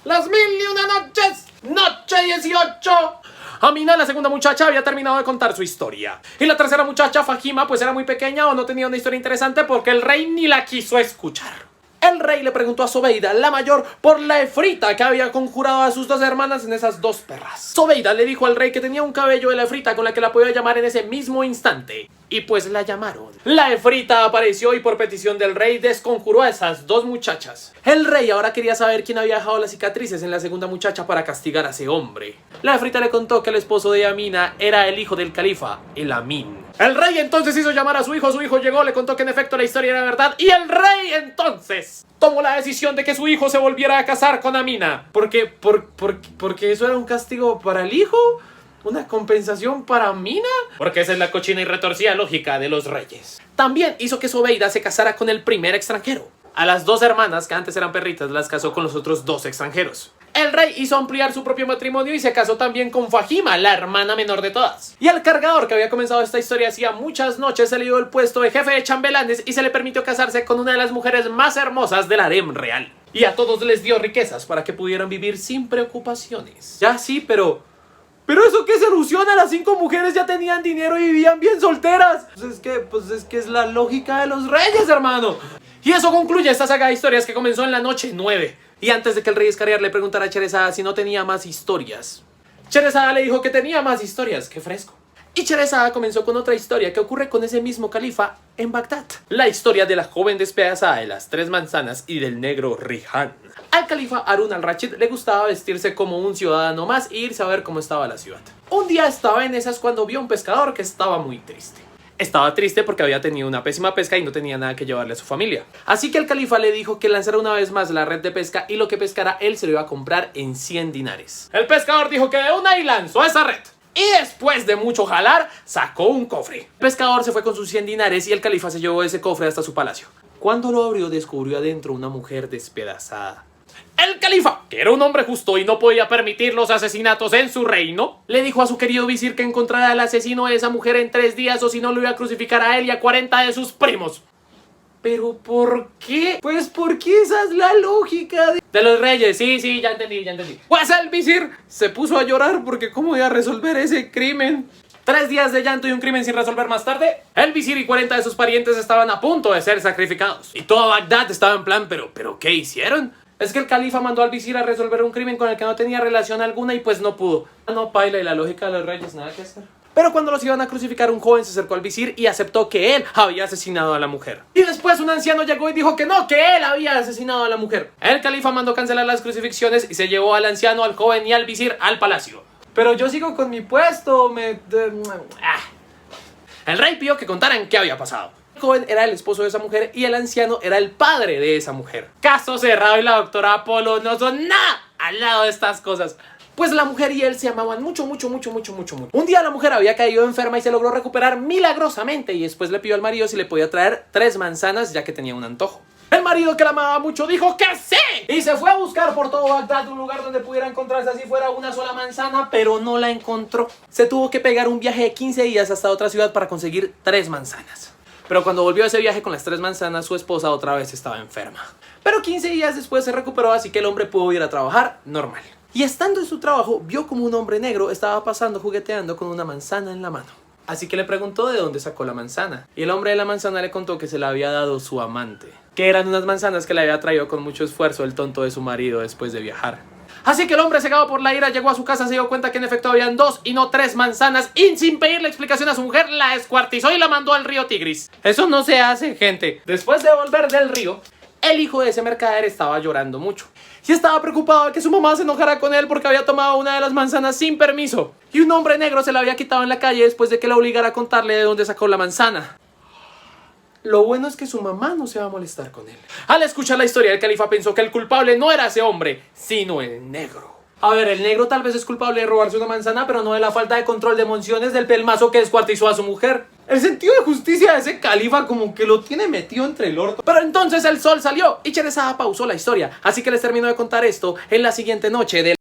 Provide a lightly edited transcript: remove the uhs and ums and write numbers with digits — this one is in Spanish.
Las 1001 noches, noche 18. Amina, la segunda muchacha, había terminado de contar su historia. Y la tercera muchacha, Fahima, pues era muy pequeña o no tenía una historia interesante porque el rey ni la quiso escuchar. El rey le preguntó a Zobeida, la mayor, por la efrita que había conjurado a sus dos hermanas en esas dos perras. Zobeida le dijo al rey que tenía un cabello de la efrita con la que la podía llamar en ese mismo instante. Y pues la llamaron. La efrita apareció y por petición del rey desconjuró a esas dos muchachas. El rey ahora quería saber quién había dejado las cicatrices en la segunda muchacha para castigar a ese hombre. La efrita le contó que el esposo de Amina era el hijo del califa, el Amin. El rey entonces hizo llamar a su hijo llegó, le contó que en efecto la historia era verdad y el rey entonces tomó la decisión de que su hijo se volviera a casar con Amina. Porque eso era un castigo para el hijo, una compensación para Amina. Porque esa es la cochina y retorcida lógica de los reyes. También hizo que Zobeida se casara con el primer extranjero. A las dos hermanas que antes eran perritas las casó con los otros dos extranjeros. El rey hizo ampliar su propio matrimonio y se casó también con Fahima, la hermana menor de todas. Y al cargador que había comenzado esta historia hacía muchas noches se le dio el puesto de jefe de chambelanes y se le permitió casarse con una de las mujeres más hermosas del harem real. Y a todos les dio riquezas para que pudieran vivir sin preocupaciones. Ya sí, pero eso qué soluciona, las 5 mujeres ya tenían dinero y vivían bien solteras. Pues es que es la lógica de los reyes, hermano. Y eso concluye esta saga de historias que comenzó en la noche 9. Y antes de que el rey Escariar le preguntara a Sherezada si no tenía más historias, Sherezada le dijo que tenía más historias, ¡qué fresco! Y Sherezada comenzó con otra historia que ocurre con ese mismo califa en Bagdad. La historia de la joven despedazada de las 3 manzanas y del negro Rihan. Al califa Harun al-Rashid le gustaba vestirse como un ciudadano más e irse a ver cómo estaba la ciudad. Un día estaba en esas cuando vio a un pescador que estaba muy triste. Estaba triste porque había tenido una pésima pesca y no tenía nada que llevarle a su familia. Así que el califa le dijo que lanzara una vez más la red de pesca y lo que pescara él se lo iba a comprar en 100 dinares. El pescador dijo que de una y lanzó esa red. Y después de mucho jalar, sacó un cofre. El pescador se fue con sus 100 dinares y el califa se llevó ese cofre hasta su palacio. Cuando lo abrió, descubrió adentro una mujer despedazada. El califa, que era un hombre justo y no podía permitir los asesinatos en su reino, le dijo a su querido visir que encontrara al asesino de esa mujer en 3 días o si no lo iba a crucificar a él y a 40 de sus primos. ¿Pero por qué? Pues porque esa es la lógica de los reyes. Sí, ya entendí. Pues el visir se puso a llorar porque cómo iba a resolver ese crimen. 3 días de llanto y un crimen sin resolver más tarde, el visir y 40 de sus parientes estaban a punto de ser sacrificados. Y toda Bagdad estaba en plan, ¿pero qué hicieron? Es que el califa mandó al visir a resolver un crimen con el que no tenía relación alguna y pues no pudo. No paila y la lógica de los reyes, nada que hacer. Pero cuando los iban a crucificar, un joven se acercó al visir y aceptó que él había asesinado a la mujer. Y después un anciano llegó y dijo que no, que él había asesinado a la mujer. El califa mandó cancelar las crucifixiones y se llevó al anciano, al joven y al visir al palacio. Pero yo sigo con mi puesto, El rey pidió que contaran qué había pasado. El joven era el esposo de esa mujer y el anciano era el padre de esa mujer. Caso cerrado y la doctora Apolo no son nada al lado de estas cosas. Pues la mujer y él se amaban mucho. Un día la mujer había caído enferma y se logró recuperar milagrosamente y después le pidió al marido si le podía traer 3 manzanas ya que tenía un antojo. El marido, que la amaba mucho, dijo que sí y se fue a buscar por todo Bagdad un lugar donde pudiera encontrarse así fuera una sola manzana, pero no la encontró. Se tuvo que pegar un viaje de 15 días hasta otra ciudad para conseguir 3 manzanas. Pero cuando volvió a ese viaje con las 3 manzanas, su esposa otra vez estaba enferma. Pero 15 días después se recuperó, así que el hombre pudo ir a trabajar normal. Y estando en su trabajo, vio como un hombre negro estaba pasando jugueteando con una manzana en la mano. Así que le preguntó de dónde sacó la manzana. Y el hombre de la manzana le contó que se la había dado su amante. Que eran unas manzanas que le había traído con mucho esfuerzo el tonto de su marido después de viajar. Así que el hombre, cegado por la ira, llegó a su casa, se dio cuenta que en efecto habían 2 y no 3 manzanas y sin pedirle explicación a su mujer, la descuartizó y la mandó al río Tigris. Eso no se hace, gente. Después de volver del río, el hijo de ese mercader estaba llorando mucho. Y estaba preocupado de que su mamá se enojara con él porque había tomado una de las manzanas sin permiso. Y un hombre negro se la había quitado en la calle después de que la obligara a contarle de dónde sacó la manzana. Lo bueno es que su mamá no se va a molestar con él. Al escuchar la historia, el califa pensó que el culpable no era ese hombre, sino el negro. A ver, el negro tal vez es culpable de robarse una manzana, pero no de la falta de control de emociones del pelmazo que descuartizó a su mujer. El sentido de justicia de ese califa como que lo tiene metido entre el orto. Pero entonces el sol salió y Sherezada pausó la historia. Así que les termino de contar esto en la siguiente noche de